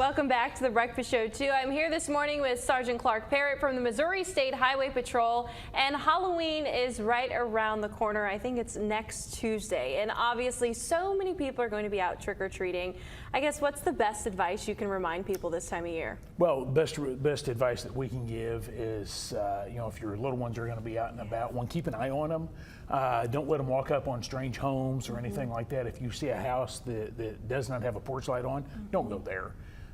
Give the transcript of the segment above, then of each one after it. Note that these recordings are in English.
Welcome back to the Breakfast Show 2. I'm here this morning with Sergeant Clark Parrott from the Missouri State Highway Patrol, and Halloween is right around the corner. I think it's next Tuesday, and obviously so many people are going to be out trick-or-treating. I guess what's the best advice you can remind people this time of year? Well, best advice that we can give is, if your little ones are going to be out and about, one, keep an eye on them. Don't let them walk up on strange homes or anything like that. If you see a house that does not have a porch light on, don't go there.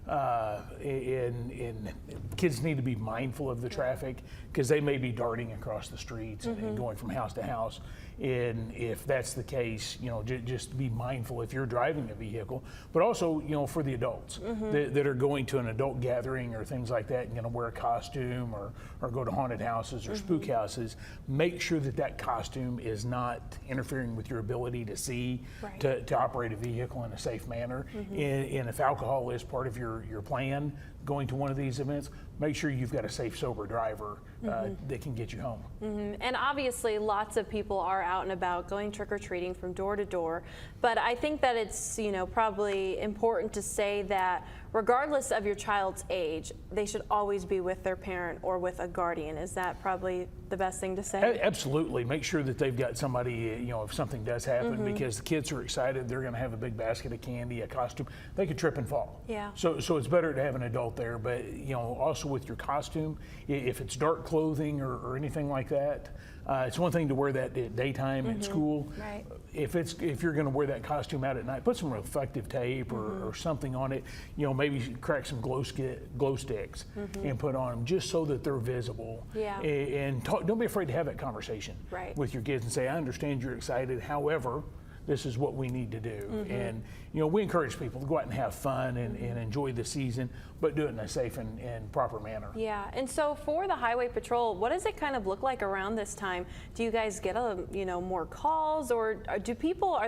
And kids need to be mindful of the traffic because they may be darting across the streets and going from house to house. And if that's the case, just be mindful if you're driving a vehicle, but also, for the adults that are going to an adult gathering or things like that and going to wear a costume or go to haunted houses or spook houses, make sure that costume is not interfering with your ability to see, to operate a vehicle in a safe manner. And if alcohol is part of your plan going to one of these events, make sure you've got a safe, sober driver that can get you home. And obviously lots of people are out and about going trick-or-treating from door to door, but I think that it's probably important to say that regardless of your child's age, they should always be with their parent or with a guardian. Is that probably the best thing to say? Absolutely. Make sure that they've got somebody, if something does happen, because the kids are excited, they're going to have a big basket of candy, a costume, they could trip and fall. Yeah. So it's better to have an adult there, but also with your costume, if it's dark clothing or anything like that, it's one thing to wear that at daytime at school. Right. If you're going to wear that costume out at night, put some reflective tape or something on it. Maybe crack some glow sticks and put on them just so that they're visible. Yeah. And don't be afraid to have that conversation with your kids and say, I understand you're excited. However, this is what we need to do. And, we encourage people to go out and have fun and enjoy the season, but do it in a safe and proper manner. Yeah, and so for the Highway Patrol, what does it kind of look like around this time? Do you guys get, more calls, or are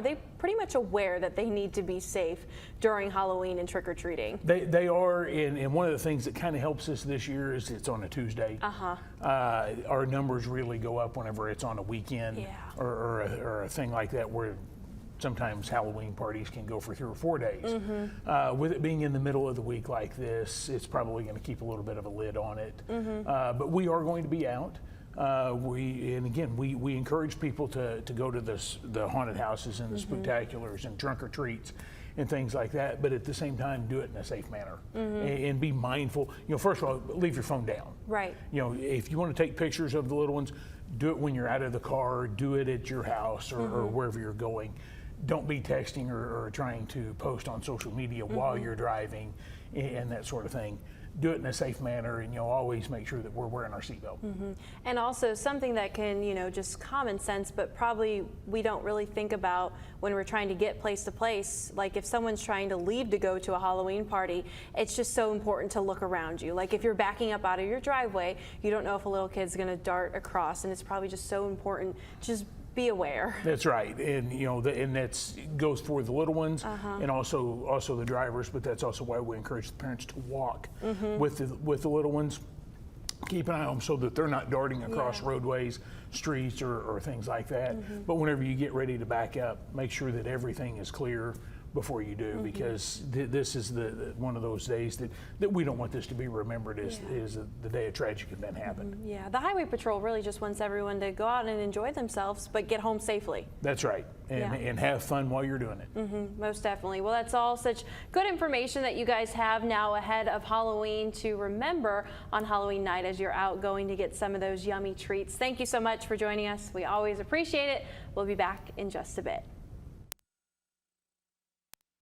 they pretty much aware that they need to be safe during Halloween and trick-or-treating? They are, and one of the things that kind of helps us this year is it's on a Tuesday. Our numbers really go up whenever it's on a weekend or a thing like that, where sometimes Halloween parties can go for 3 or 4 days. With it being in the middle of the week like this, it's probably going to keep a little bit of a lid on it. But we are going to be out. We encourage people to go to the haunted houses and the spooktaculars and trunk or treats and things like that, but at the same time, do it in a safe manner and be mindful. First of all, leave your phone down. Right. If you want to take pictures of the little ones, do it when you're out of the car, do it at your house or wherever you're going. Don't be texting or trying to post on social media while you're driving and that sort of thing. Do it in a safe manner, and always make sure that we're wearing our seatbelt. And also something that can, just common sense, but probably we don't really think about when we're trying to get place to place. Like if someone's trying to leave to go to a Halloween party, it's just so important to look around you. Like if you're backing up out of your driveway, you don't know if a little kid's going to dart across, and it's probably just so important to just be aware. That's right, and and that goes for the little ones and also the drivers. But that's also why we encourage the parents to walk with the little ones. Keep an eye on them so that they're not darting across roadways, streets, or things like that. But whenever you get ready to back up, make sure that everything is clear before you do, because this is one of those days that we don't want this to be remembered as the day a tragic event happened. Yeah, the Highway Patrol really just wants everyone to go out and enjoy themselves, but get home safely. That's right, and have fun while you're doing it. Most definitely. Well, that's all such good information that you guys have now ahead of Halloween to remember on Halloween night as you're out going to get some of those yummy treats. Thank you so much for joining us. We always appreciate it. We'll be back in just a bit.